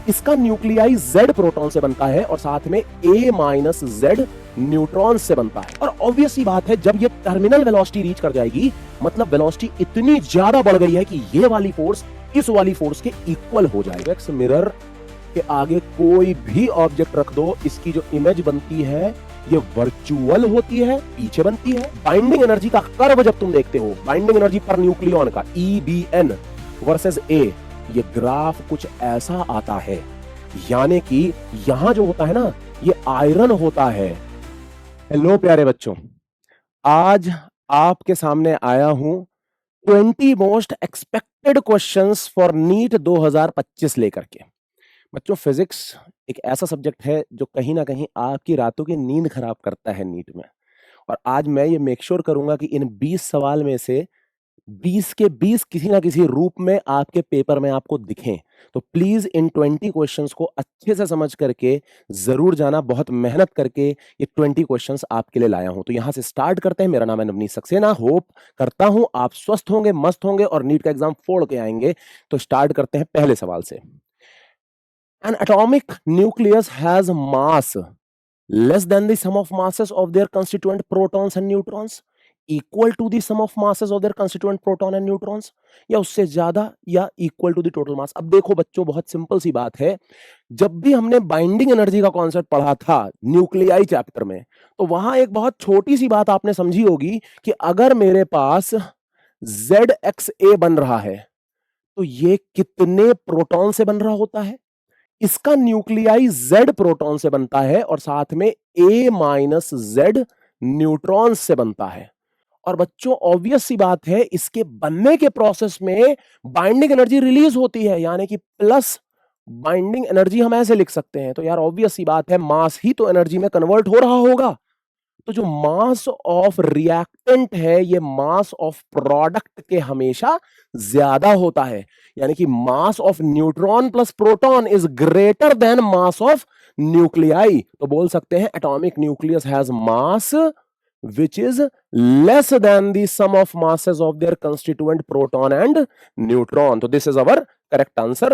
इसका nuclei Z proton से बनता है और साथ में A-Z न्यूट्रॉन से बनता है। और ऑब्वियस सी बात है, जब ये टर्मिनल वेलोसिटी रीच कर जाएगी, मतलब वेलोसिटी इतनी ज्यादा बढ़ गई है कि ये वाली फोर्स इस वाली फोर्स के इक्वल हो जाएगा। मिरर के आगे कोई भी ऑब्जेक्ट रख दो, इसकी जो इमेज बनती है ये वर्चुअल होती है, पीछे बनती है। बाइंडिंग एनर्जी का कर्व जब तुम देखते हो, बाइंडिंग एनर्जी पर न्यूक्लियन का EBN वर्सेस A, ये ग्राफ कुछ ऐसा आता है। यानी कि यहां जो होता है ना, ये आयरन होता है। हेलो प्यारे बच्चों, आज आपके सामने आया हूं 20 most expected questions for NEET 2025 लेकर के। बच्चों, फिजिक्स एक ऐसा सब्जेक्ट है जो कहीं ना कहीं आपकी रातों की नींद खराब करता है नीट में। और आज मैं ये मेक श्योर करूंगा कि इन 20 सवाल में से 20 के 20 किसी ना किसी रूप में आपके पेपर में आपको दिखें। तो प्लीज इन 20 क्वेश्चंस को अच्छे से समझ करके जरूर जाना। बहुत मेहनत करके ये 20 क्वेश्चंस आपके लिए लाया हूं। तो यहां से स्टार्ट करते हैं। मेरा नाम है नवनीत सक्सेना। होप करता हूं आप स्वस्थ होंगे, मस्त होंगे और नीट का एग्जाम फोड़ के आएंगे। तो स्टार्ट करते हैं पहले सवाल से। An atomic nucleus has mass less than the sum of masses of their constituent protons and neutrons, equal to the sum of masses of their constituent proton and neutrons, या उससे ज्यादा या equal to the total mass। अब देखो बच्चों, बहुत simple सी बात है। जब भी हमने बाइंडिंग एनर्जी का कॉन्सेप्ट पढ़ा था न्यूक्लियाई चैप्टर में, तो वहां एक बहुत छोटी सी बात आपने समझी होगी कि अगर मेरे पास ZXA बन रहा है तो ये कितने प्रोटॉन से बन रहा होता है। इसका न्यूक्लियाई Z प्रोटॉन से बनता है और साथ में A-Z न्यूट्रॉन से बनता है। और बच्चों, ऑब्वियस सी बात है, इसके बनने के प्रोसेस में बाइंडिंग एनर्जी रिलीज होती है, यानी कि प्लस बाइंडिंग एनर्जी हम ऐसे लिख सकते हैं। तो यार ऑब्वियस सी बात है, मास ही तो एनर्जी में कन्वर्ट हो रहा होगा। तो जो मास ऑफ रिएक्टेंट है, ये मास ऑफ प्रोडक्ट के हमेशा ज्यादा होता है। यानी कि mass of neutron plus proton is greater then mass of nuclei. तो बोल सकते हैं atomic nucleus has mass which is less than the sum of masses of their constituent proton and neutron। तो this is our correct answer।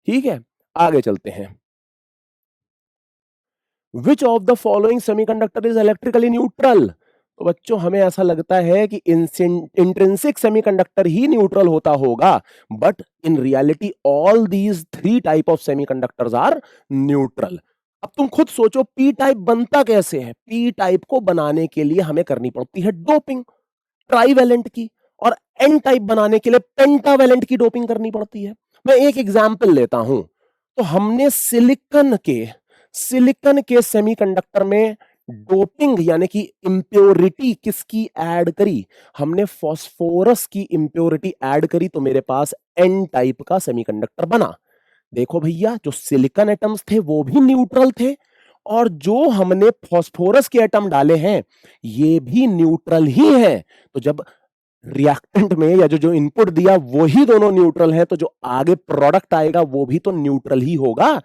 ठीक है, आगे चलते हैं। Which of the following semiconductor is electrically neutral? तो बच्चों, हमें ऐसा लगता है कि इंट्रिंसिक सेमीकंडक्टर ही न्यूट्रल होता होगा, but in reality all these 3 type of semiconductors are neutral. अब तुम खुद सोचो, पी टाइप बनता कैसे है। पी टाइप को बनाने के लिए हमें करनी पड़ती है डोपिंग ट्राईवैलेंट की, और एन टाइप बनाने के लिए पेंटावैलेंट की डोपिंग करनी पड़ती है। मैं एक एग्जांपल लेता हूं। तो हमने सिलिकॉन के सेमीकंडक्टर में डोपिंग यानी कि इंप्योरिटी किसकी ऐड करी, हमने फास्फोरस की इंप्योरिटी ऐड करी, तो मेरे पास एन टाइप का सेमीकंडक्टर बना। देखो भैया, जो सिलिकॉन एटम्स थे वो भी न्यूट्रल थे, और जो हमने फास्फोरस के एटम डाले हैं ये भी न्यूट्रल ही हैं। तो जब रिएक्टेंट में या जो इनपुट दिया वो ही दोनों न्यूट्रल है, तो जो आगे प्रोडक्ट आएगा वो भी तो न्यूट्रल ही होगा।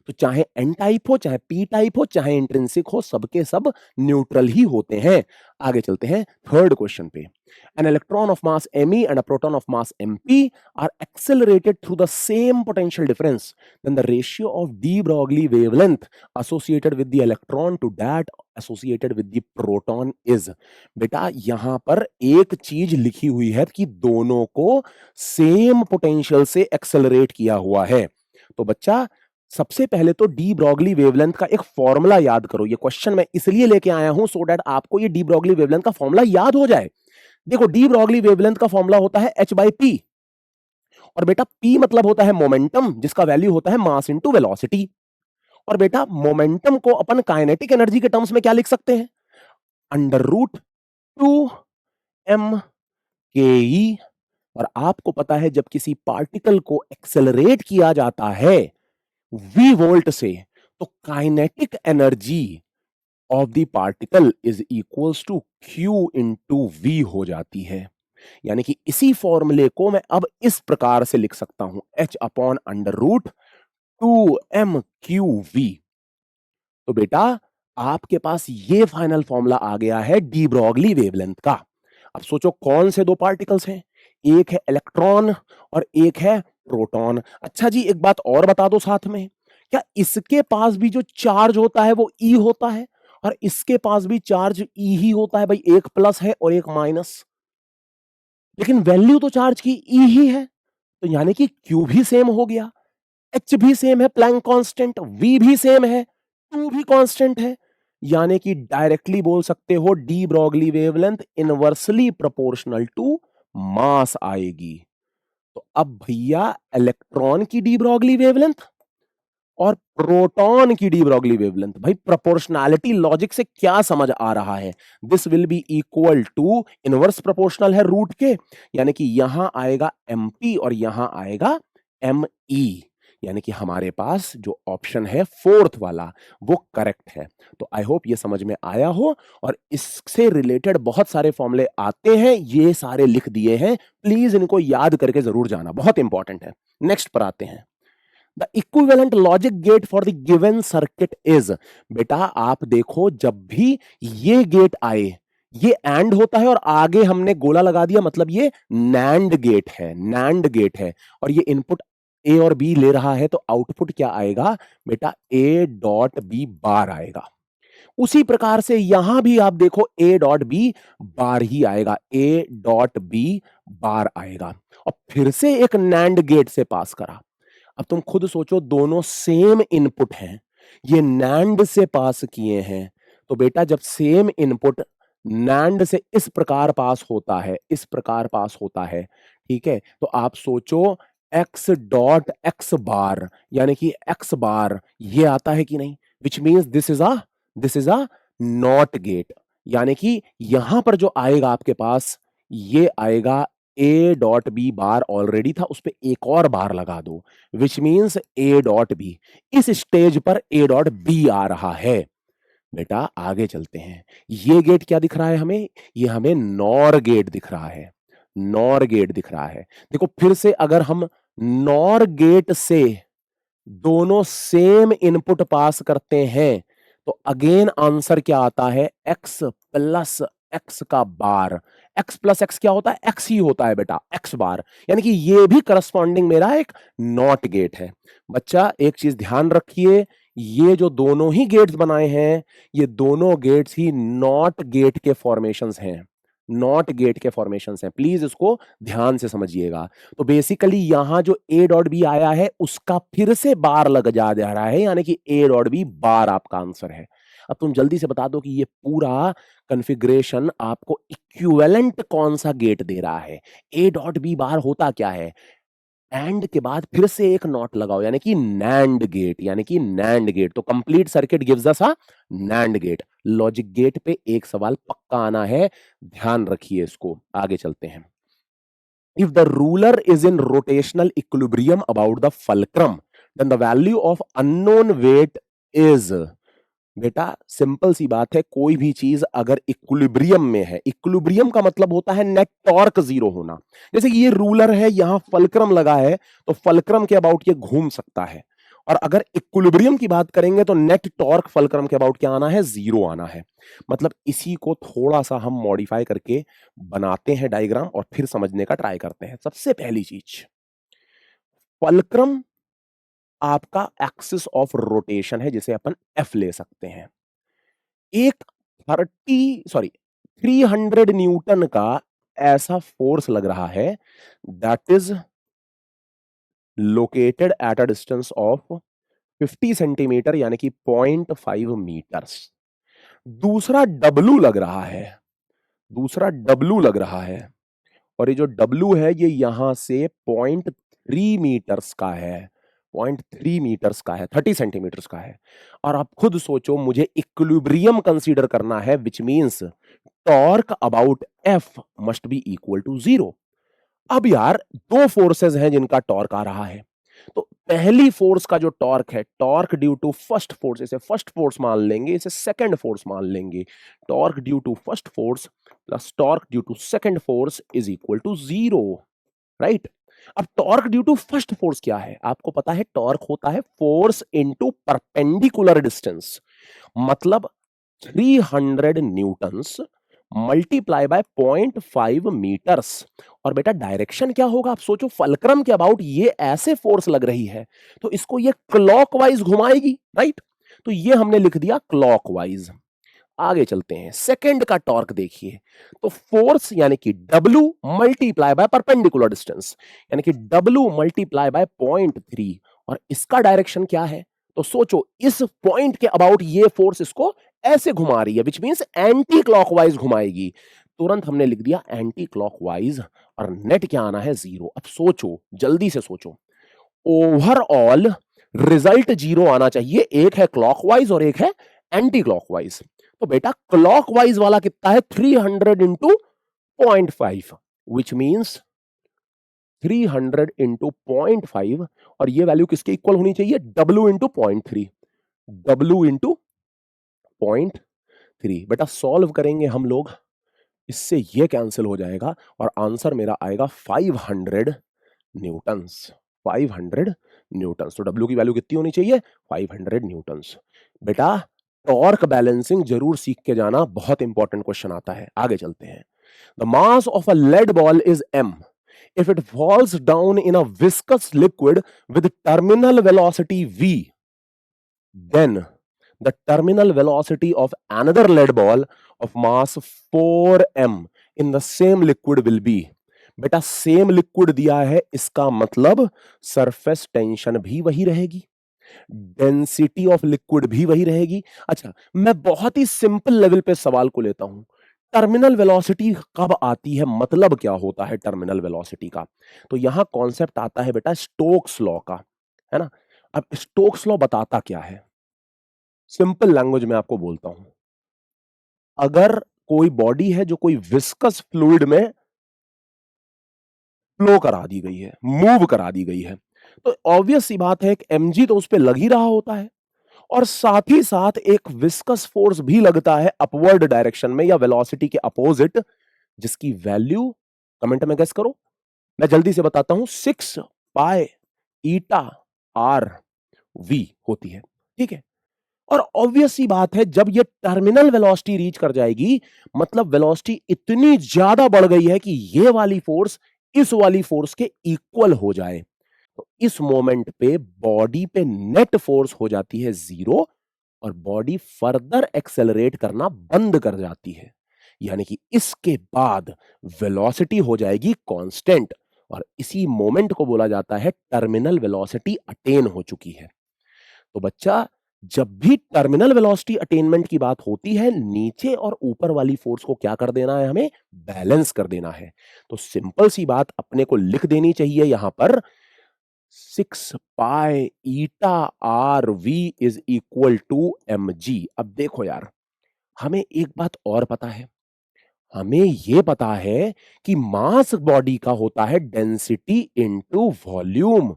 तो चाहे एन टाइप हो, चाहे पी टाइप हो, चाहे इंट्रिंसिक हो, सबके सब न्यूट्रल ही होते हैं। आगे चलते हैं थर्ड क्वेश्चन पे। An electron of mass me and a proton of mass mp are accelerated through the same potential difference, then the ratio of de Broglie wavelength associated with the electron to that associated with the proton is। बेटा, यहां पर एक चीज लिखी हुई है कि दोनों को सेम पोटेंशियल से एक्सेलरेट किया हुआ है। तो बच्चा, सबसे पहले तो डी ब्रॉगली वेवलेंथ का एक फॉर्मूला याद करो। ये क्वेश्चन मैं इसलिए लेके आया हूं सो दैट आपको ये डी ब्रॉगली वेवलेंथ का फॉर्मूला याद हो जाए। देखो, डी ब्रॉगली वेवलेंथ का फॉर्मूला होता है h/p, और बेटा p मतलब होता है मोमेंटम, जिसका वैल्यू होता है मास इनटू वेलोसिटी। और बेटा, मोमेंटम को अपन काइनेटिक एनर्जी के टर्म्स में क्या लिख सकते हैं, √2m/ke। और आपको पता है, जब किसी पार्टिकल को एक्सेलरेट किया जाता है v वोल्ट से, तो kinetic energy of the particle is equals to q into v हो जाती है। यानी कि इसी फॉर्मूले को मैं अब इस प्रकार से लिख सकता हूं, h/√2m/qv। तो बेटा, आपके पास ये फाइनल फॉर्मूला आ गया है डी ब्रॉगली वेवलेंथ का। अब सोचो, कौन से दो पार्टिकल्स हैं, एक है इलेक्ट्रॉन और एक है प्रोटॉन। अच्छा जी, एक बात और बता दो साथ में, क्या इसके पास भी जो चार्ज होता है वो ई होता है और इसके पास भी चार्ज ई ही होता है? भाई एक प्लस है और एक माइनस, लेकिन वैल्यू तो चार्ज की ई ही है, तो यानी कि क्यू भी सेम हो गया, एच भी सेम है प्लैंक कांस्टेंट, वी भी सेम है, टू भी कांस्टेंट है, यानी कि डायरेक्टली बोल सकते हो de Broglie wavelength inversely proportional to mass आएगी। तो अब भैया इलेक्ट्रॉन की डी ब्रॉगली वेवलेंथ और प्रोटॉन की डी ब्रॉगली वेवलेंथ, भाई प्रोपोर्शनैलिटी लॉजिक से क्या समझ आ रहा है? This will be equal to, inverse proportional है रूट के, यानी कि यहां आएगा एमपी और यहां आएगा एम ई, यानी कि हमारे पास जो ऑप्शन है फोर्थ वाला वो करेक्ट है। तो आई होप ये समझ में आया हो, और इससे रिलेटेड बहुत सारे फॉर्मूले आते हैं, ये सारे लिख दिए हैं, प्लीज इनको याद करके जरूर जाना, बहुत इंपॉर्टेंट है। नेक्स्ट पर आते हैं। The equivalent logic get for the given circuit is, बेटा आप देखो जब भी ये गेट आए ये एंड होता है और आगे हमने गोला लगा दिया, मतलब ये नैंड गेट है, नैंड गेट है, और ये इनपुट ए और बी ले रहा है, तो आउटपुट क्या आएगा बेटा? ए डॉट बी बार आएगा। उसी प्रकार से यहां भी आप देखो ए डॉट बी बार ही आएगा, ए डॉट बी बार आएगा, और फिर से एक नैंड गेट से पास करा। अब तुम खुद सोचो, दोनों सेम इनपुट हैं, ये नैंड से पास किए हैं, तो बेटा जब सेम इनपुट नैंड से इस प्रकार पास होता है, इस प्रकार पास होता है, ठीक है, तो आप सोचो एक्स डॉट एक्स बार, यानी कि एक्स बार ये आता है कि नहीं, which means this is a not gate, यानी कि यहां पर जो आएगा आपके पास ये आएगा A dot B bar, already था उस पर एक और बार लगा दो, which means A dot B, इस स्टेज पर ए डॉट बी आ रहा है। बेटा आगे चलते हैं, ये गेट क्या दिख रहा है हमें? ये हमें नॉर गेट दिख रहा है, नॉर गेट दिख रहा है। देखो फिर से अगर हम नॉर गेट से दोनों सेम इनपुट पास करते हैं तो अगेन आंसर क्या आता है? एक्स प्लस एक्स का बार। एक्स प्लस एक्स क्या होता है? एक्स ही होता है बेटा, एक्स बार, यानी कि ये भी करस्पॉन्डिंग मेरा एक नॉट गेट है। बच्चा एक चीज ध्यान रखिए, ये जो दोनों ही गेट्स बनाए हैं ये दोनों गेट्स ही नॉट गेट के फॉर्मेशंस हैं, नॉट गेट के फॉर्मेशंस हैं, प्लीज इसको ध्यान से समझिएगा। तो बेसिकली यहां जो ए डॉट बी आया है उसका फिर से बार लग जा रहा है, यानी कि ए डॉट बी बार आपका आंसर है। अब तुम जल्दी से बता दो कि ये पूरा कॉन्फ़िगरेशन आपको इक्विवेलेंट कौन सा गेट दे रहा है? ए डॉट बी बार होता क्या है? एंड के बाद फिर से एक नॉट लगाओ, यानी कि नैंड गेट, यानी कि नैंड गेट। तो कंप्लीट सर्किट गिव्स अस अ नैंड गेट। लॉजिक गेट पे एक सवाल पक्का आना है, ध्यान रखिए इसको। आगे चलते हैं। If the ruler is in rotational equilibrium about the fulcrum then the value of unknown weight is, बेटा सिंपल सी बात है, कोई भी चीज अगर इक्विलिब्रियम में है, इक्विलिब्रियम का मतलब होता है नेट टॉर्क जीरो होना। जैसे कि ये रूलर है, यहां फल्क्रम लगा है, तो फल्क्रम के अबाउट ये घूम सकता है, और अगर इक्विलिब्रियम की बात करेंगे तो नेट टॉर्क फल्क्रम के अबाउट क्या आना है? जीरो आना है। मतलब इसी को थोड़ा सा हम मॉडिफाई करके बनाते हैं डायग्राम और फिर समझने का ट्राई करते हैं। सबसे पहली चीज, फल्क्रम आपका एक्सिस ऑफ रोटेशन है, जिसे अपन एफ ले सकते हैं। एक 300 न्यूटन का ऐसा फोर्स लग रहा है that is located at a distance of 50 centimetre, यानी कि 0.5 मीटर्स। दूसरा डब्लू लग रहा है, दूसरा डब्लू लग रहा है, और ये जो डब्लू है ये यहां से 0.3 मीटर्स का है, 0.3 मीटर्स का है, 30 सेंटीमीटर्स का है। और आप खुद सोचो, मुझे इक्विलिब्रियम कंसीडर करना है, which means torque about F must be equal to zero. अब यार दो फोर्सेस हैं जिनका टॉर्क आ रहा है, तो पहली फोर्स का जो टॉर्क है, torque due to first force, इसे फर्स्ट फोर्स मान लेंगे, इसे सेकंड फोर्स मान लेंगे। Torque due to first force plus torque due to second force is equal to zero, right? अब torque due to first force क्या है? आपको पता है टॉर्क होता है फोर्स इनटू परपेंडिकुलर डिस्टेंस, मतलब 300 न्यूटन्स मल्टीप्लाई बाय 0.5 मीटर्स। और बेटा डायरेक्शन क्या होगा, आप सोचो, फलक्रम के अबाउट ये ऐसे फोर्स लग रही है तो इसको ये क्लॉकवाइज घुमाएगी, राइट? तो ये हमने लिख दिया क्लॉकवाइज। आगे चलते हैं, सेकंड का टॉर्क देखिए। तो फोर्स यानी कि W multiply by perpendicular distance, यानी कि W मल्टीप्लाई बाय 0.3, और इसका डायरेक्शन क्या है? तो सोचो, इस पॉइंट के अबाउट ये फोर्स इसको ऐसे घुमा रही है, विच मींस एंटी क्लॉकवाइज घुमाएगी। तुरंत हमने लिख दिया एंटी क्लॉकवाइज, और नेट क्या आना है? 0। अब सोचो, जल्दी से सोचो, ओवरऑल रिजल्ट 0 आना चाहिए। एक है क्लॉकवाइज और एक है एंटी क्लॉकवाइज। तो बेटा क्लॉकवाइज वाला कितना है? 300 इंटू 0.5, विच मींस 300 इंटू 0.5, और ये वैल्यू किसके इक्वल होनी चाहिए? W into 0.3, W into 0.3। बेटा सॉल्व करेंगे हम लोग, इससे ये कैंसिल हो जाएगा और आंसर मेरा आएगा 500 न्यूटन्स। 500 न्यूटन्स। तो W की वैल्यू कितनी होनी चाहिए? 500 न्यूटन्स। बेटा टॉर्क बैलेंसिंग जरूर सीख के जाना, बहुत इंपॉर्टेंट क्वेश्चन आता है। आगे चलते हैं। The mass of a lead ball is m if it falls down in a viscous liquid with terminal velocity v, then the terminal velocity of another lead ball of mass 4m in the same liquid will be। बेटा same liquid दिया है, इसका मतलब surface tension भी वही रहेगी, density of liquid भी वही रहेगी। अच्छा, मैं बहुत ही सिंपल लेवल पे सवाल को लेता हूं, टर्मिनल वेलोसिटी कब आती है, मतलब क्या होता है टर्मिनल वेलोसिटी का? तो यहां कॉन्सेप्ट आता है बेटा स्टोक्स लॉ का, है ना? अब स्टोक्स लॉ बताता क्या है? सिंपल लैंग्वेज में आपको बोलता हूं, अगर कोई बॉडी है जो कोई विस्कस फ्लूइड में फ्लो करा दी गई है, मूव करा दी गई है, तो ऑब्वियस सी बात है कि mg तो उस पर लग ही रहा होता है, और साथ ही साथ एक विस्कस फोर्स भी लगता है अपवर्ड डायरेक्शन में या वेलोसिटी के अपोजिट, जिसकी वैल्यू कमेंट में गेस करो, मैं जल्दी से बताता हूं, 6 पाई ईटा आर वी होती है, ठीक है? और ऑब्वियस सी बात है, जब ये टर्मिनल वेलोसिटी रीच कर जाएगी, मतलब वेलोसिटी इतनी ज्यादा बढ़ गई है कि ये वाली फोर्स इस वाली फोर्स के इक्वल हो जाए, तो इस मोमेंट पे बॉडी पे नेट फोर्स हो जाती है 0, और बॉडी फर्दर एक्सेलरेट करना बंद कर जाती है। यानी कि इसके बाद वेलोसिटी हो जाएगी कांस्टेंट, और इसी मोमेंट को बोला जाता है टर्मिनल वेलोसिटी अटेन हो चुकी है। तो बच्चा, जब भी टर्मिनल वेलोसिटी अटेनमेंट की बात होती है, नीचे और ऊपर वाली फोर्स को क्या कर देना है? हमें बैलेंस कर देना है। तो सिंपल सी बात अपने को लिख देनी चाहिए यहां पर, 6 pi eta r v is equal to mg। अब देखो यार, हमें एक बात और पता है, हमें यह पता है कि मास बॉडी का होता है density into volume,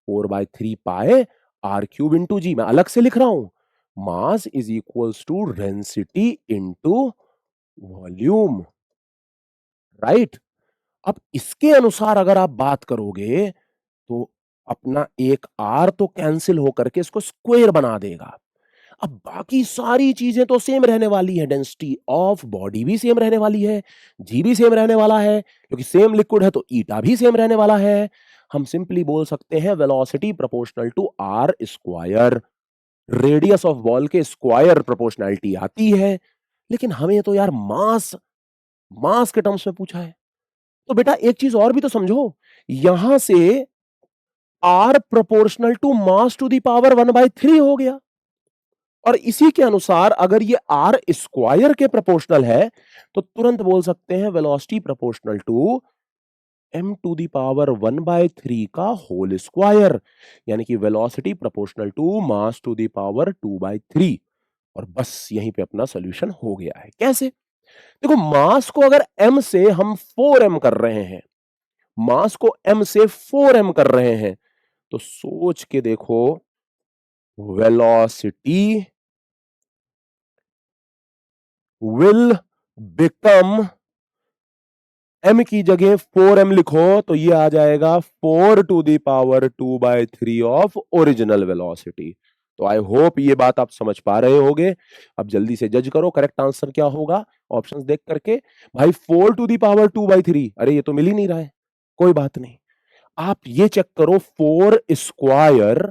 4/3 pi r cube into g. मैं अलग से लिख रहा हूं, mass is equals to density into volume, right? अब इसके अनुसार अगर आप बात करोगे तो अपना एक आर तो कैंसिल होकर के इसको स्क्वायर बना देगा। अब बाकी सारी चीजें तो सेम रहने वाली है, डेंसिटी ऑफ बॉडी भी सेम रहने वाली है, जी भी सेम रहने वाला है, क्योंकि सेम लिक्विड है तो ईटा भी सेम रहने वाला है। हम सिंपली बोल सकते हैं velocity proportional to R square, radius of ball के स्क्वायर प्रोपोर्शनैलिटी आती है, लेकिन हमें तो यार मास मास के टर्म्स में पूछा है। तो बेटा एक चीज और भी तो समझो, यहां से R proportional to mass to the power 1/3 हो गया, और इसी के अनुसार अगर ये आर स्क्वायर के प्रोपोर्शनल है तो तुरंत बोल सकते हैं velocity proportional to m to the power 1/3 का होल स्क्वायर, यानी कि velocity proportional to mass to the power 2/3। और बस यहीं पे अपना सॉल्यूशन हो गया है। कैसे? देखो, मास को अगर m से हम 4m कर रहे हैं, मास को m से 4m कर रहे हैं, तो सोच के देखो, वेलोसिटी will become, m की जगह 4m लिखो तो ये आ जाएगा 4 to the power 2/3 of original velocity. तो आई होप ये बात आप समझ पा रहे होगे। अब जल्दी से जज करो करेक्ट आंसर क्या होगा। ऑप्शंस देख करके। भाई 4 टू दी पावर 2/3, अरे ये तो मिल ही नहीं रहा है, कोई बात नहीं, आप ये चेक करो 4 स्क्वायर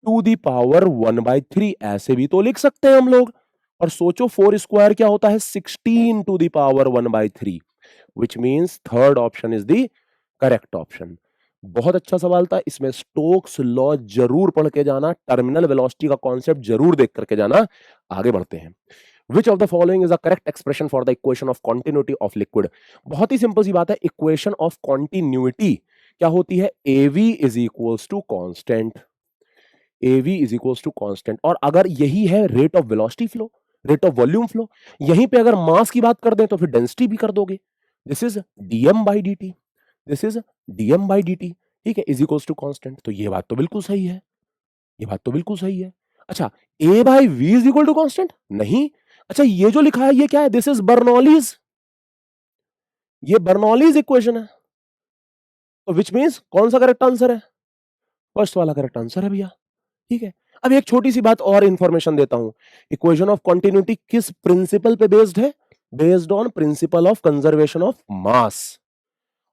टू दी पावर 1/3, ऐसे भी तो लिख सकते हैं हम लोग। और सोचो 4 स्क्वायर क्या होता है, 16 to the power 1/3, which means third option is the correct option. बहुत अच्छा सवाल था, इसमें स्टोक्स लॉ जरूर पढ़ के जाना, टर्मिनल वेलोसिटी का कॉन्सेप्ट जरूर देख करके जाना। आगे बढ़ते हैं। Which of the following is the correct expression for the equation of continuity of liquid? बहुत ही सिंपल सी बात है, इक्वेशन ऑफ कॉन्टिन्यूटी क्या होती है, AV is equals to constant, AV is equals to constant. और अगर यही है rate of velocity flow, rate of volume flow, यहीं पे अगर मास की बात कर दें तो फिर डेंसिटी भी कर दोगे। This is dm by dt, this is dm by dt, ठीक है, इज इक्वल्स टू कांस्टेंट। तो ये बात तो बिल्कुल सही है, ये बात तो बिल्कुल सही है। अच्छा, A by V is equal to constant, नहीं। अच्छा, ये जो लिखा है ये क्या है, दिस इज बर्नौलीज, ये बर्नौलीज इक्वेशन है, तो विच मींस कौन सा करेक्ट आंसर है, फर्स्ट वाला करेक्ट आंसर है भैया, ठीक है। अब एक छोटी सी बात और इंफॉर्मेशन देता हूं, इक्वेशन ऑफ कॉन्टिन्यूटी किस प्रिंसिपल पे बेस्ड है, based on principle of conservation of mass.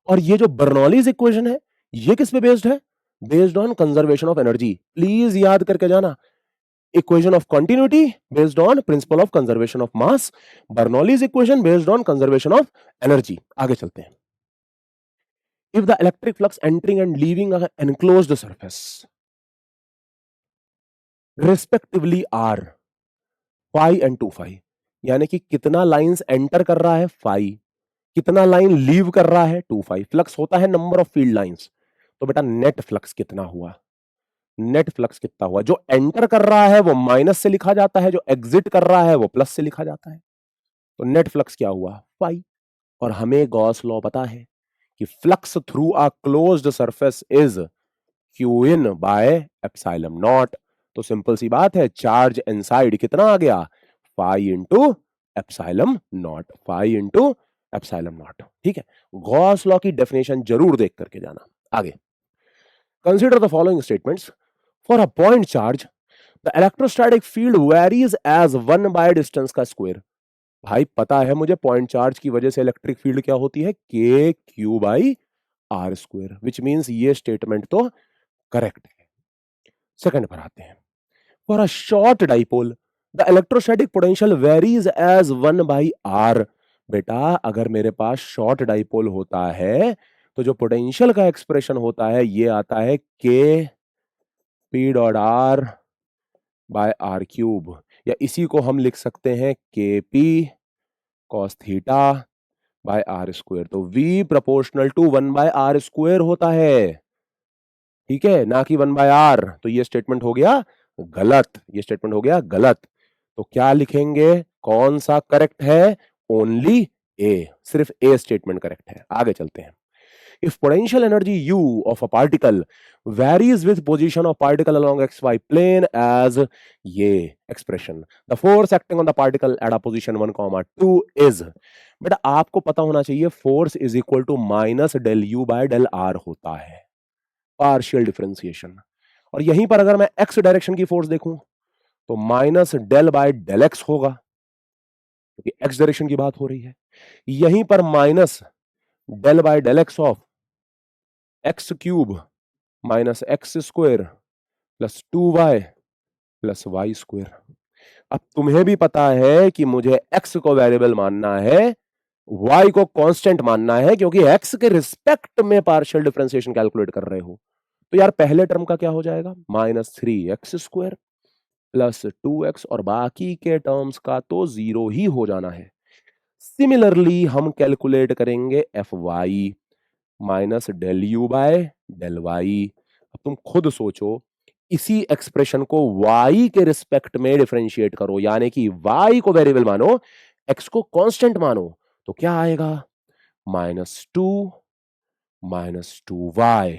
और ये जो बर्नौलीज इक्वेशन है ये किस पे बेस्ड है, based on conservation of energy. Please याद करके जाना, equation of continuity based on principle of conservation of mass, Bernoulli's equation based on conservation of energy। आगे चलते हैं। If the electric flux entering and leaving an enclosed surface respectively are phi and 2 phi, यानी कि कितना lines enter कर रहा है phi, कितना लाइन लीव कर रहा है 2 phi। फ्लक्स होता है नंबर ऑफ फील्ड लाइंस, तो बेटा नेट फ्लक्स कितना हुआ, नेट फ्लक्स कितना हुआ, जो एंटर कर रहा है वो माइनस से लिखा जाता है, जो एग्जिट कर रहा है वो प्लस से लिखा जाता है। तो नेट फ्लक्स क्या हुआ, पाई। और हमें गॉस लॉ पता है कि flux through a closed surface is Q in by epsilon not. तो सिंपल सी बात है, चार्ज इनसाइड कितना आ गया, pi into epsilon not, pi into epsilon not, ठीक है। गॉस लॉ की डेफिनेशन जरूर देख करके जाना। आगे, consider the following statements. For a point charge, the electrostatic field varies as 1 by distance का स्क्वायर। भाई पता है मुझे पॉइंट चार्ज की वजह से इलेक्ट्रिक फील्ड क्या होती है, K Q by R square, which means ये स्टेटमेंट तो करेक्ट है। सेकंड पर आते हैं। For a short dipole the electrostatic potential varies as 1 by R. बेटा अगर मेरे पास शॉर्ट डाइपोल होता है तो जो पोटेंशियल का एक्सप्रेशन होता है ये आता है K P dot R by R cube, या इसी को हम लिख सकते हैं K P cos theta by R square. तो V proportional to 1 by R square होता है, ठीक है, ना कि 1 बाय आर। तो ये स्टेटमेंट हो गया गलत, ये स्टेटमेंट हो गया गलत। तो क्या लिखेंगे, कौन सा करेक्ट है, ओनली ए, सिर्फ ए स्टेटमेंट करेक्ट है। आगे चलते हैं। If potential energy U of a particle varies with position of particle along xy plane as ये expression, the force acting on the particle at a position 1, 2 is, बेटा आपको पता होना चाहिए force is equal to minus del U by del R होता है, partial differentiation. और यहीं पर अगर मैं एक्स डायरेक्शन की फोर्स देखूं तो minus del by del X होगा, क्योंकि एक्स डायरेक्शन की बात हो रही है। यहीं पर minus del by del X of X cube minus X square plus 2y plus Y square. अब तुम्हें भी पता है कि मुझे x को वेरिएबल मानना है, y को कांस्टेंट मानना है, क्योंकि x के रिस्पेक्ट में पार्शियल डिफरेंशिएशन कैलकुलेट कर रहे हो। तो यार पहले टर्म का क्या हो जाएगा, minus 3x square plus 2x, और बाकी के टर्म्स का तो जीरो ही हो जाना है। सिमिलरली हम कैलकुलेट करेंगे fy minus del U by del Y. अब तुम खुद सोचो, इसी एक्सप्रेशन को y के रिस्पेक्ट में डिफरेंशिएट करो, यानी कि y को वेरिएबल मानो, x को कांस्टेंट मानो, तो क्या आएगा, माइनस टू वाई।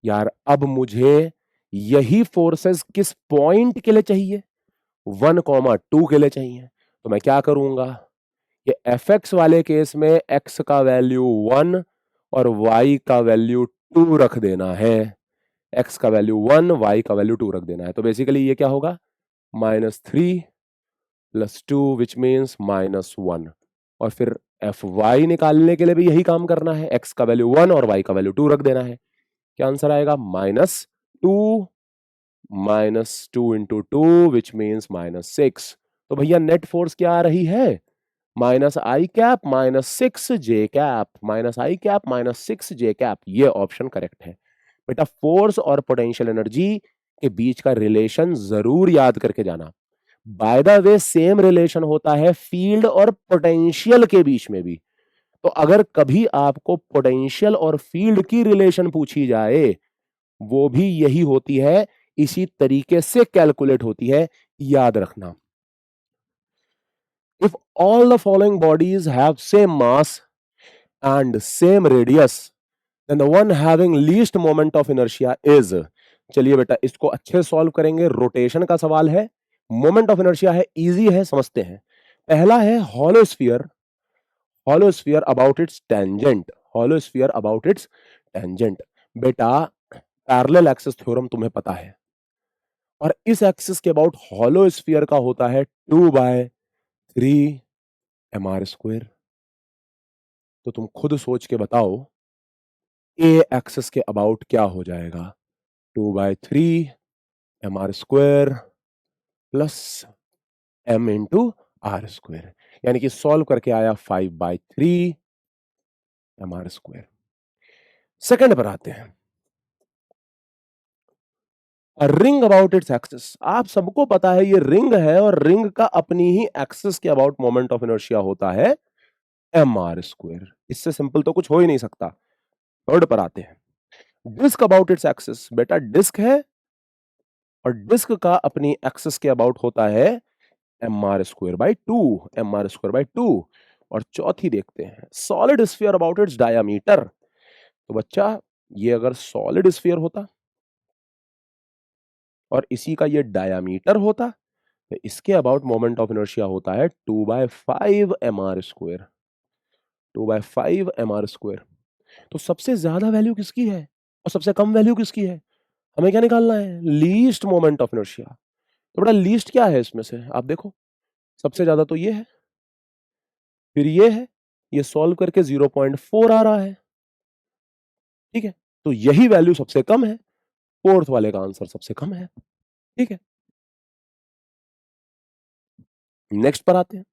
यार अब मुझे यही फोर्सेस किस पॉइंट के लिए चाहिए, 1, 2 के लिए चाहिए। तो मैं क्या करूंगा, ये fx वाले केस में x का वैल्यू 1 और y का वैल्यू 2 रख देना है, x का वैल्यू 1, y का वैल्यू 2 रख देना है। तो बेसिकली ये क्या होगा, -3 +2 विच मीन्स -1, और फिर Fy निकालने के लिए भी यही काम करना है, x का वैल्यू 1 और y का वैल्यू 2 रख देना है। क्या आंसर आएगा? -2 -2 इंटू 2 विच मीन्स -6। तो भैया नेट फोर्स क्या आ रही है? -I cap -6J cap, -I cap -6J cap, ये ऑप्शन करेक्ट है। बेटा फोर्स और पोटेंशियल एनर्जी के बीच का रिलेशन जरूर याद करके जाना। By the way same relation होता है फील्ड और पोटेंशियल के बीच में भी। तो अगर कभी आपको पोटेंशियल और फील्ड की रिलेशन पूछी जाए, वो भी यही होती है, इसी तरीके से कैलकुलेट होती है, याद रखना। If all the following bodies have same mass and same radius, then the one having least moment of inertia is। चलिए बेटा इसको अच्छे से सॉल्व करेंगे। रोटेशन का सवाल है, मोमेंट ऑफ इनर्शिया है, इजी है, समझते हैं। पहला है hollow sphere, hollow sphere about its tangent, hollow sphere about its tangent. बेटा पैरेलल एक्सिस थ्योरम तुम्हें पता है, और इस एक्सिस के अबाउट हॉलोस्फीयर का होता है 2/3 mr²। तो तुम खुद सोच के बताओ ए एक्सिस के अबाउट क्या हो जाएगा? 2/3 mr² plus m into r², यानी कि सॉल्व करके आया 5/3 mr²। सेकंड पर आते हैं, रिंग अबाउट इट्स एक्सिस। आप सबको पता है ये रिंग है, और रिंग का अपनी ही एक्सिस के अबाउट मोमेंट ऑफ इनर्शिया होता है mr²। इससे सिंपल तो कुछ हो ही नहीं सकता। थर्ड पर आते हैं, डिस्क अबाउट इट्स एक्सिस। बेटा डिस्क है, और डिस्क का अपनी एक्सिस के अबाउट होता है mr²/2, mr²/2। और चौथी देखते हैं, solid sphere about it's diameter. तो बच्चा ये अगर सॉलिड स्फीयर होता और इसी का ये डायामीटर होता, तो इसके अबाउट मोमेंट ऑफ इनर्शिया होता है 2/5 mr², 2/5 mr²। तो सबसे ज्यादा वैल्यू किसकी है और सबसे कम वैल्यू किसकी है? हमें क्या निकालना है? Least moment of inertia. तो बड़ा लीस्ट क्या है इसमें से? आप देखो, सबसे ज्यादा तो ये है, फिर ये है, ये सॉल्व करके 0.4 आ रहा है। ठीक है, तो यही वैल्यू सबसे कम है, फोर्थ वाले का आंसर सबसे कम है। ठीक है, नेक्स्ट पर आते हैं।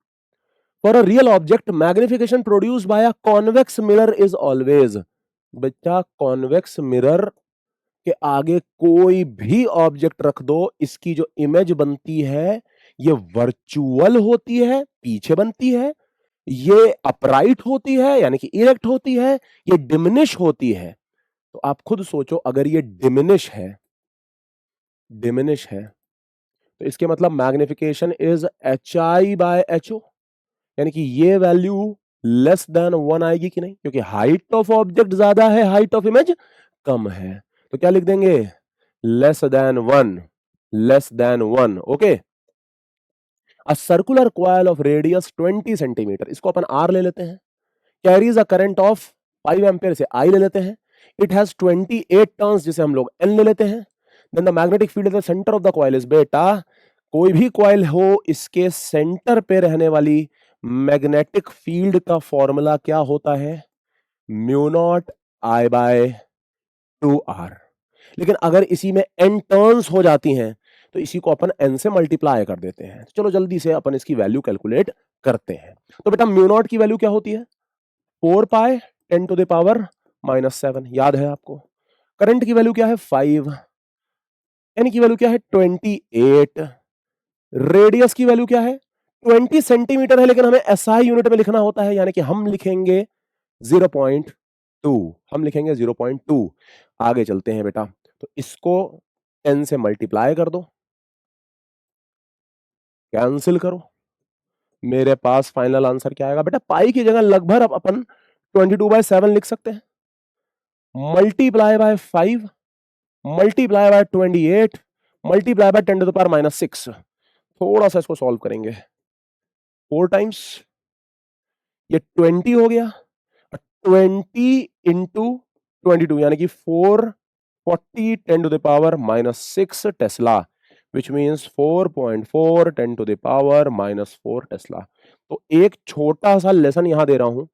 For a real object magnification produce by a convex mirror is always. बच्चा कॉन्वेक्स मिरर के आगे कोई भी ऑब्जेक्ट रख दो, इसकी जो इमेज बनती है ये वर्चुअल होती है, पीछे बनती है, ये अपराइट होती है यानी कि इरेक्ट होती है, ये डिमिनिश होती है। तो आप खुद सोचो, अगर ये डिमिनिश है, डिमिनिश है, तो इसके मतलब मैग्निफिकेशन इज HI/HO, यानी कि ये वैल्यू लेस देन 1 आएगी कि नहीं? क्योंकि हाइट ऑफ ऑब्जेक्ट ज्यादा है, हाइट ऑफ इमेज कम है। तो क्या लिख देंगे? Less than 1, less than 1। Okay, a circular coil of radius 20 centimetre, इसको अपन R ले लेते हैं, carries a current of 5 ampere, से I ले लेते हैं। इट हैज 28 टर्न्स, जिसे हम लोग N ले लेते हैं। Then the magnetic field in the centre of the coil is. बेटा कोई भी कॉइल हो, इसके सेंटर पे रहने वाली मैग्नेटिक फील्ड का फॉर्मूला क्या होता है? μ0I/2R। लेकिन अगर इसी में n टर्न्स हो जाती हैं, तो इसी को अपन n से मल्टीप्लाई कर देते हैं। चलो जल्दी से अपन इसकी वैल्यू कैलकुलेट करते हैं। तो बेटा μ0 की वैल्यू क्या होती है? 4π 10⁻⁻7, याद है आपको। करंट की वैल्यू क्या है? 5। एन की वैल्यू क्या है? 28। रेडियस की वैल्यू क्या है? 20 सेंटीमीटर है, लेकिन हमें SI यूनिट में लिखना होता है, यानी कि हम लिखेंगे 0.2, हम लिखेंगे 0.2। आगे चलते हैं बेटा, तो इसको 10 से मल्टीप्लाई कर दो, कैंसिल करो, मेरे पास फाइनल आंसर क्या आएगा? बेटा पाई की जगह लगभग अपन 22/7 लिख सकते हैं, multiply by 5 multiply by 28 multiply by 10⁻⁻6। थोड़ा सा इसको सॉल्व करेंगे, 4 टाइम्स ये 20 हो गया, 20 इंटू 22 यानी कि 440 10⁻⁻6 tesla. Which means 4.4 10 to the power -4 tesla. तो एक छोटा सा लेसन यहां दे रहा हूं,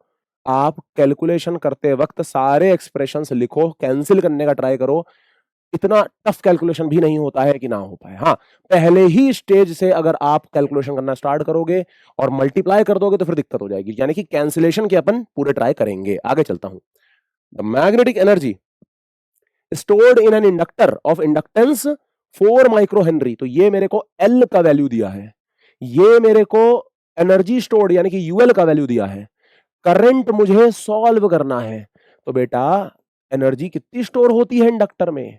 आप कैलकुलेशन करते वक्त सारे एक्सप्रेशंस लिखो, कैंसिल करने का ट्राई करो। इतना टफ कैलकुलेशन भी नहीं होता है कि ना हो पाए। हाँ, पहले ही स्टेज से अगर आप कैलकुलेशन करना स्टार्ट करोगे और मल्टीप्लाई कर दोगे तो फिर दिक्कत हो जाएगी, यानी कि कैंसिलेशन के अपन पूरे ट्राई करेंगे। आगे चलता हूं। The magnetic energy stored in an inductor of inductance 4 micro Henry. तो ये मेरे को एल का वैल्यू दिया है, ये मेरे को एनर्जी स्टोर्ड यानी कि यूएल का वैल्यू दिया है। करंट मुझे सॉल्व करना है, तो बेटा एनर्जी कितनी स्टोर होती है इंडक्टर में?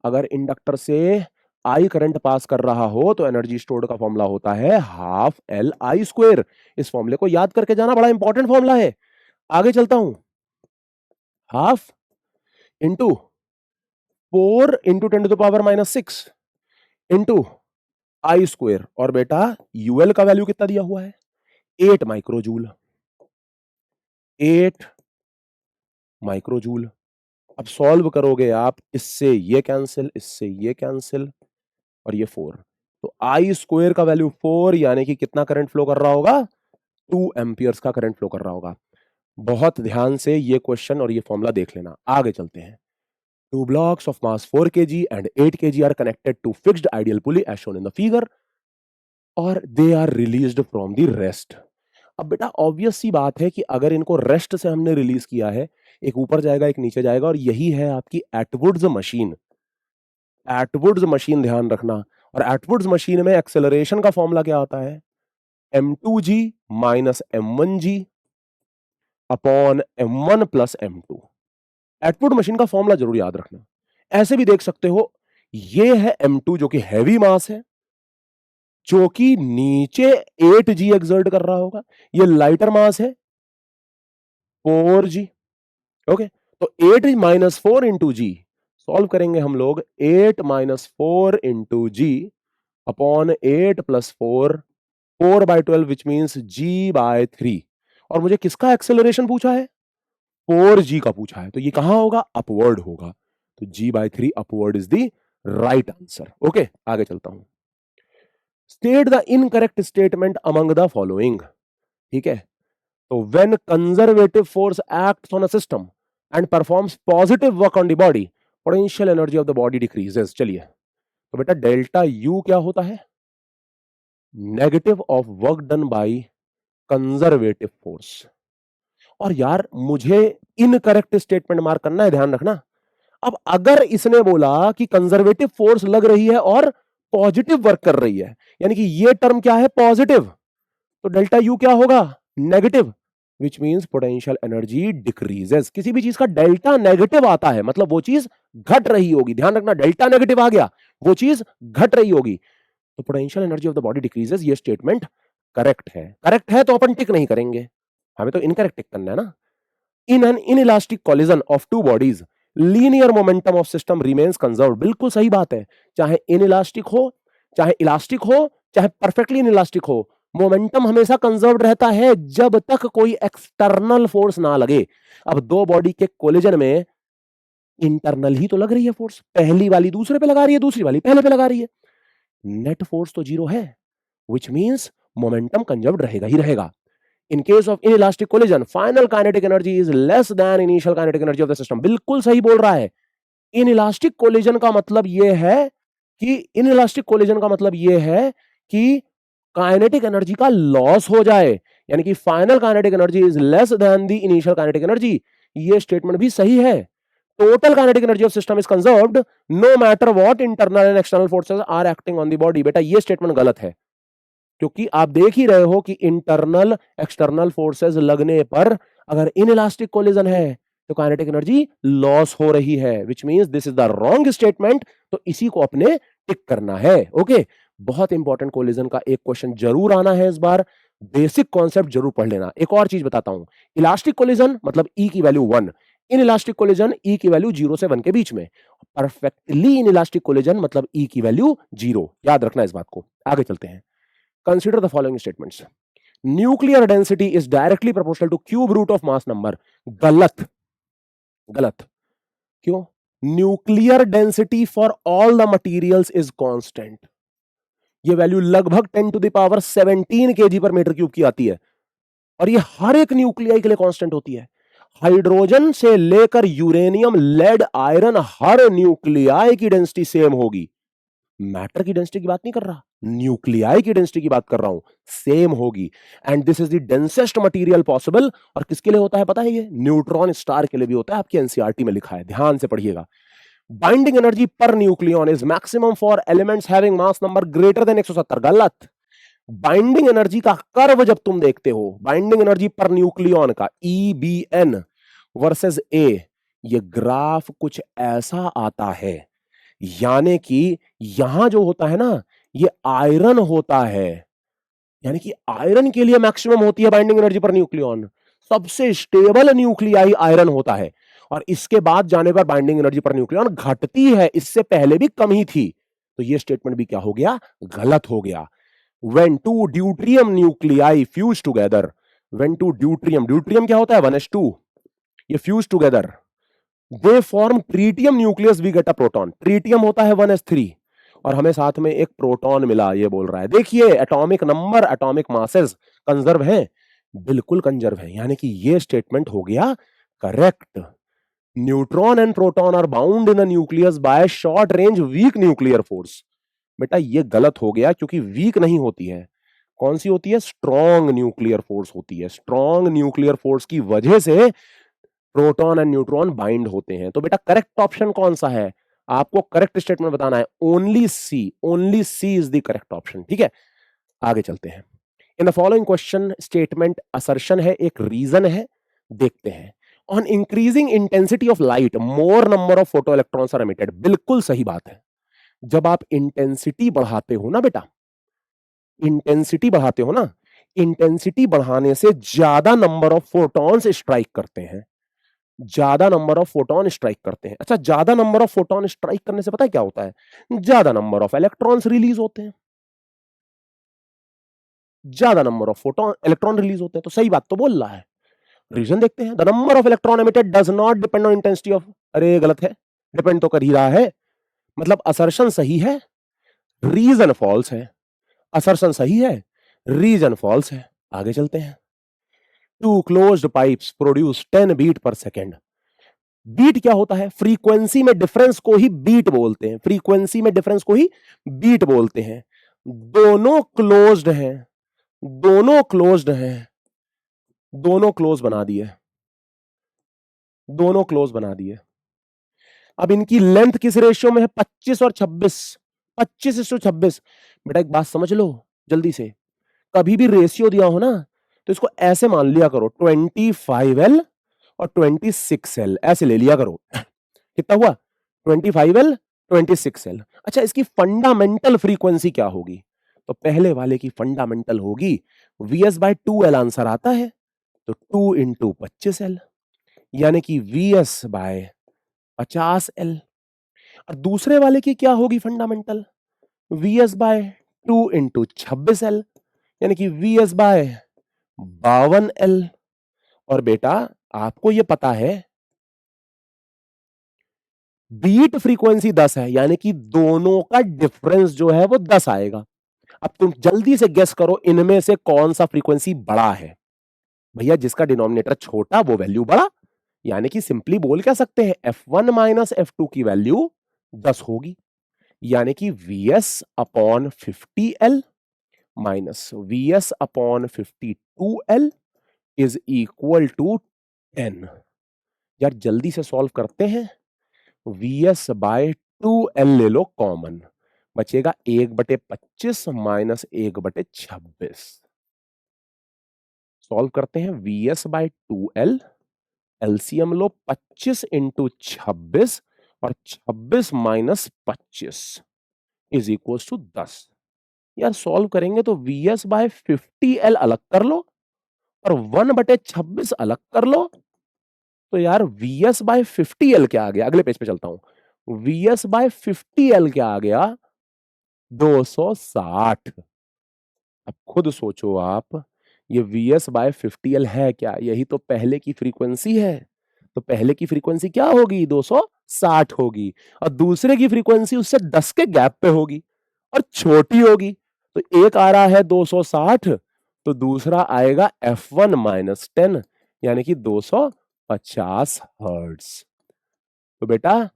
अगर इंडक्टर से आई करंट पास कर रहा हो तो एनर्जी स्टोर्ड का फॉर्मूला होता है हाफ एल आई स्क्वायर। इस फॉर्मूले को याद करके जाना, बड़ा इंपॉर्टेंट फॉर्मूला है। आगे चलता हूं। Half into 4 into 10 to the power -6 into I square, और बेटा यूएल का वैल्यू कितना दिया हुआ है? 8 माइक्रोजूल। 8 माइक्रोजूल। अब सॉल्व करोगे आप, इससे ये कैंसिल, इससे ये कैंसिल, और ये 4। तो आई स्क्वायर का वैल्यू 4, यानी कि कितना करंट फ्लो कर रहा होगा? 2 एम्पियर्स का करंट फ्लो कर रहा होगा। बहुत ध्यान से ये क्वेश्चन और ये फॉर्मूला देख लेना। आगे चलते हैं। Two blocks of mass 4 kg and 8 kg are connected to fixed ideal pulley as shown in the figure, और they are released from the rest। अब बेटा ऑब्वियस सी बात है कि अगर इनको रेस्ट से हमने रिलीज किया है, एक ऊपर जाएगा एक नीचे जाएगा, और यही है आपकी एटवुड्स मशीन। एटवुड्स मशीन ध्यान रखना, और एटवुड्स मशीन में एक्सेलरेशन का फॉर्मूला क्या होता है? m2g minus m1g upon m1 plus m2। Atwood machine का फॉर्मूला जरूर याद रखना। ऐसे भी देख सकते हो, ये है m2 जो कि हैवी मास है, जो कि नीचे 8g एक्सर्ट कर रहा होगा। ये लाइटर मास है 4g। ओके, तो 8 माइनस 4 इंटू जी, सॉल्व करेंगे हम लोग। 8 minus 4 into G upon 8 plus 4, 4/12 विच मीन्स g/3। और मुझे किसका एक्सेलरेशन पूछा है? 4g का पूछा है, तो ये कहां होगा? अपवर्ड होगा। तो g/3 upward is the right answer. Okay, आगे चलता हूं। State the incorrect statement among the following. ठीक है, तो when conservative force acts on a system and performs positive work on the body, potential energy of the body decreases. चलिए, तो बेटा delta U क्या होता है? Negative of work done by conservative force. और यार मुझे इनकरेक्ट स्टेटमेंट मार्क करना है, ध्यान रखना। अब अगर इसने बोला कि कंजर्वेटिव फोर्स लग रही है और पॉजिटिव वर्क कर रही है, यानी कि ये टर्म क्या है? पॉजिटिव, तो डेल्टा यू क्या होगा? Negative, which means potential energy decreases. किसी भी चीज का डेल्टा नेगेटिव आता है मतलब वो चीज घट रही होगी। ध्यान रखना, डेल्टा नेगेटिव आ गया, वो चीज घट रही होगी, तो potential energy of the body decreases. ये स्टेटमेंट करेक्ट है। करेक्ट है तो अपन टिक नहीं करेंगे, हमें तो इनकरेक्ट टिक करना है ना। In an inelastic collision of two bodies, linear momentum of system remains conserved. बिल्कुल सही बात है, चाहे इनइलास्टिक हो, चाहे इलास्टिक हो, चाहे परफेक्टली इनइलास्टिक हो, मोमेंटम हमेशा कंजर्व्ड रहता है जब तक कोई एक्सटर्नल फोर्स ना लगे। अब दो बॉडी के कोलिजन में इंटरनल ही तो लग रही है फोर्स, पहली वाली दूसरे पे लगा रही है, दूसरी वाली पहले पे लगा रही है, नेट फोर्स तो जीरो है, which means मोमेंटम कंजर्व्ड रहेगा ही रहेगा। In case of inelastic collision, final kinetic energy is less than initial kinetic energy of the system। बिल्कुल सही बोल रहा है। इनइलास्टिक कोलिजन का मतलब यह है कि इनइलास्टिक कोलिजन का मतलब यह है कि काइनेटिक एनर्जी का लॉस हो जाए, यानी कि final kinetic energy is less than the initial kinetic energy. ये स्टेटमेंट भी सही है। Total kinetic energy of system is conserved no matter what internal and external forces are acting on the body. बेटा ये स्टेटमेंट गलत है, क्योंकि आप देख ही रहे हो कि इंटरनल एक्सटर्नल फोर्सेस लगने पर अगर इनइलास्टिक कोलिजन है तो काइनेटिक एनर्जी लॉस हो रही है, which means this is the wrong statement. तो इसी को अपने टिक करना है। ओके, बहुत इंपॉर्टेंट कोलिजन का एक क्वेश्चन जरूर आना है इस बार, बेसिक कॉन्सेप्ट जरूर पढ़ लेना। एक और चीज बताता हूं, इलास्टिक कोलिजन मतलब ई की वैल्यू 1, इन इलास्टिक कोलिजन ई की वैल्यू 0 से 1 के बीच में, परफेक्टली इन इलास्टिक कोलिजन मतलब ई की वैल्यू 0। याद रखना इस बात को। आगे चलते हैं। Consider the following statements. Nuclear density is directly proportional to cube root of mass number। गलत, गलत। क्यों? Nuclear density for all the materials is constant। ये वैल्यू लगभग 10⁻17 kg पर मीटर क्यूब की आती है और ये हर एक न्यूक्लियाई के लिए कांस्टेंट होती है। हाइड्रोजन से लेकर यूरेनियम, लेड, आयरन, हर न्यूक्लियाई की डेंसिटी सेम होगी। मैटर की डेंसिटी की बात नहीं कर रहा, न्यूक्लियाई की डेंसिटी की बात कर रहा हूं, सेम होगी। And this is the densest material possible. और किसके लिए होता है पता है? ये न्यूट्रॉन स्टार के लिए भी होता है, आपकी एनसीईआरटी में लिखा है, ध्यान से पढ़िएगा। Binding energy per nucleon is maximum for elements having mass number greater than 170। गलत। बाइंडिंग एनर्जी का कर्व जब तुम देखते हो, बाइंडिंग एनर्जी पर न्यूक्लियन का EBN वर्सेस A, ये ग्राफ कुछ ऐसा आता है। यानी कि यहां जो होता है ना, ये आयरन होता है, यानी कि आयरन के लिए मैक्सिमम होती है बाइंडिंग एनर्जी पर न्यूक्लियन। सबसे स्टेबल न्यूक्लियाई आयरन होता है और इसके बाद जाने पर बाइंडिंग एनर्जी पर न्यूक्लियन घटती है, इससे पहले भी कम ही थी। तो ये स्टेटमेंट भी क्या हो गया? गलत हो गया। When two deuterium nuclei fuse together, when two deuterium क्या होता है? 1s2, ये fuse together, they form tritium nucleus, we get a proton। Tritium होता है 1s3 और हमें साथ में एक प्रोटॉन मिला, ये बोल रहा है। देखिए atomic number, atomic masses conserve हैं, बिल्कुल कंजर्व हैं, यानी कि ये स्टेटमेंट हो गया correct. Neutron and proton are bound in a nucleus by short range weak nuclear force. बेटा ये गलत हो गया, क्योंकि वीक नहीं होती है, कौन सी होती है? स्ट्रॉन्ग न्यूक्लियर फोर्स होती है। स्ट्रॉन्ग न्यूक्लियर फोर्स की वजह से प्रोटॉन एंड न्यूट्रॉन बाइंड होते हैं। तो बेटा करेक्ट ऑप्शन कौन सा है? आपको करेक्ट स्टेटमेंट बताना है, only C is the correct option. ठीक है, आगे चलते हैं। In the following question statement assertion है, एक रीजन है, देखते हैं। On increasing intensity of light more number of photo electrons are emitted. बिल्कुल सही बात है। जब आप इंटेंसिटी बढ़ाते हो ना बेटा, इंटेंसिटी बढ़ाते हो ना, इंटेंसिटी बढ़ाने से ज्यादा नंबर ऑफ फोटॉन्स स्ट्राइक करते हैं, ज्यादा नंबर ऑफ फोटोन स्ट्राइक करते हैं। अच्छा, ज्यादा नंबर ऑफ फोटोन स्ट्राइक करने से पता है क्या होता है? ज्यादा नंबर ऑफ इलेक्ट्रॉन्स रिलीज होते हैं, ज्यादा number of photon electron release होते हैं। तो सही बात तो बोल रहा है। रीजन देखते हैं। The number of electron emitted does not depend on intensity of. अरे गलत है, डिपेंड तो कर ही रहा है। मतलब असर्शन सही है, रीजन फॉल्स है। असर्शन सही है, रीजन फॉल्स है। आगे चलते हैं। Two closed pipes produce 10 beat per second. Beat क्या होता है? फ्रीक्वेंसी में डिफरेंस को ही बीट बोलते हैं, फ्रीक्वेंसी में डिफरेंस को ही बीट बोलते हैं। दोनों क्लोज्ड हैं, दोनों क्लोज्ड हैं, दोनों क्लोज बना दिए, दोनों क्लोज बना दिए। अब इनकी लेंथ किस रेशियो में है? 25 और 26, 25:26। बेटा एक बात समझ लो जल्दी से, कभी भी रेशियो दिया हो ना, तो इसको ऐसे मान लिया करो, 25L और 26L ऐसे ले लिया करो। कितना हुआ? 25L 26L। अच्छा, इसकी फंडामेंटल फ्रीक्वेंसी क्या होगी? तो पहले वाले की फंडामेंटल होगी Vs/2L, आंसर आता है तो 2 इंटू 25L, यानी कि Vs/50L। और दूसरे वाले की क्या होगी फंडामेंटल? Vs/2 इंटू 26L, यानी कि Vs/52L। और बेटा आपको ये पता है बीट फ्रीक्वेंसी 10 है, यानी कि दोनों का डिफरेंस जो है वो 10 आएगा। अब तुम जल्दी से गेस करो इनमें से कौन सा फ्रीक्वेंसी बड़ा है? भैया जिसका डिनोमिनेटर छोटा वो वैल्यू बड़ा, यानी कि सिंपली बोल क्या सकते हैं, F1 माइनस F2 की वैल्यू 10 होगी, यानी कि Vs/50L minus Vs/52L is equal to 10। यार जल्दी से सॉल्व करते हैं। Vs/2L ले लो कॉमन, बचेगा 1/25 माइनस 1/26। सॉल्व करते हैं। Vs/2L एलसीएम लो, 25 इंटू 26 और 26 माइनस 25 इज इक्वल टू 10। यार सॉल्व करेंगे तो Vs/50L अलग कर लो और 1/26 अलग कर लो, तो यार Vs/50L क्या आ गया? अगले पेज पे चलता हूं। Vs/50L क्या आ गया? 260। अब खुद सोचो आप, ये Vs/50L है क्या? यही तो पहले की फ्रीक्वेंसी है। तो पहले की फ्रीक्वेंसी क्या होगी? 260 होगी, और दूसरे की फ्रीक्वेंसी उससे 10 के गैप पे होगी और छोटी होगी। तो एक आ रहा है 260, तो दूसरा आएगा F1 माइनस 10 यानी कि 250 हर्ट्ज। तो बेटा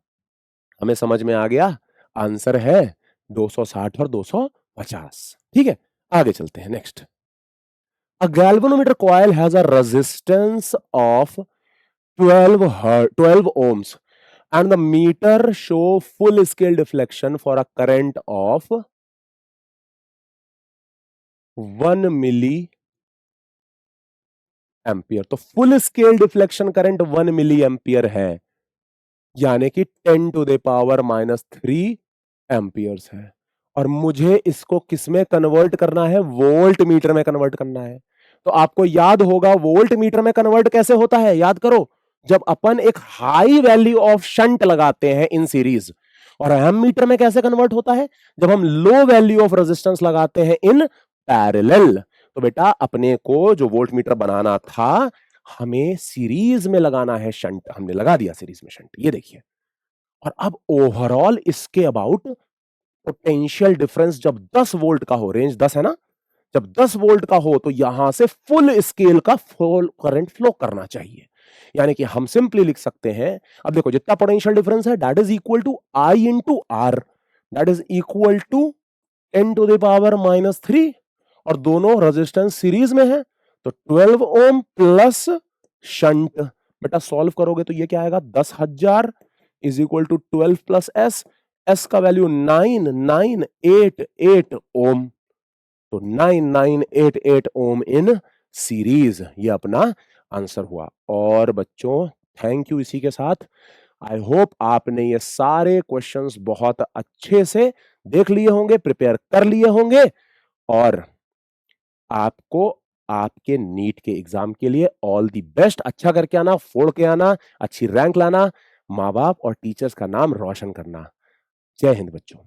हमें समझ में आ गया, आंसर है 260 और 250। ठीक है, आगे चलते हैं next. A galvanometer coil has a resistance of 12 ohms and the meter show full scale deflection for a current of 1 milli ampere. तो full scale deflection current 1 milli ampere है, यानी कि 10 to the power minus 3 amperes है। और मुझे इसको किसमें convert करना है? वोल्ट मीटर में कन्वर्ट करना है। तो आपको याद होगा वोल्ट मीटर में कन्वर्ट कैसे होता है, याद करो। जब अपन एक हाई वैल्यू ऑफ शंट लगाते हैं इन सीरीज। और एम मीटर में कैसे कन्वर्ट होता है? जब हम लो वैल्यू ऑफ रेजिस्टेंस लगाते हैं इन पैरेलल। तो बेटा अपने को जो वोल्ट मीटर बनाना था, हमें सीरीज में लगाना है शंट, हमने लगा दिया सीरीज में शंट, ये देखिए। और अब ओवरऑल इसके अबाउट पोटेंशियल डिफरेंस जब 10 वोल्ट का हो, रेंज 10 है ना, जब 10 वोल्ट का हो तो यहां से फुल स्केल का फुल करंट फ्लो करना चाहिए। यानी कि हम सिंपली लिख सकते हैं, अब देखो जितना पोटेंशियल डिफरेंस है that is equal to I into R, that is equal to 10 to the power minus 3, और दोनों रेजिस्टेंस सीरीज में है, तो 12 ओम प्लस शंट। बेटा सॉल्व करोगे तो ये क्या आएगा, 10,000 is equal to 12 plus S, S का वैल्यू 9988 ओम, तो 9988 ओम इन सीरीज, ये अपना आंसर हुआ। और बच्चों थैंक यू, इसी के साथ आई होप आपने ये सारे क्वेश्चंस बहुत अच्छे से देख लिए होंगे, प्रिपेयर कर लिए होंगे, और आपको आपके नीट के एग्जाम के लिए ऑल दी बेस्ट। अच्छा करके आना, फोड़ के आना, अच्छी रैंक लाना, माँ बाप और टीचर्स का नाम रोशन करना। जय हिंद बच्चों।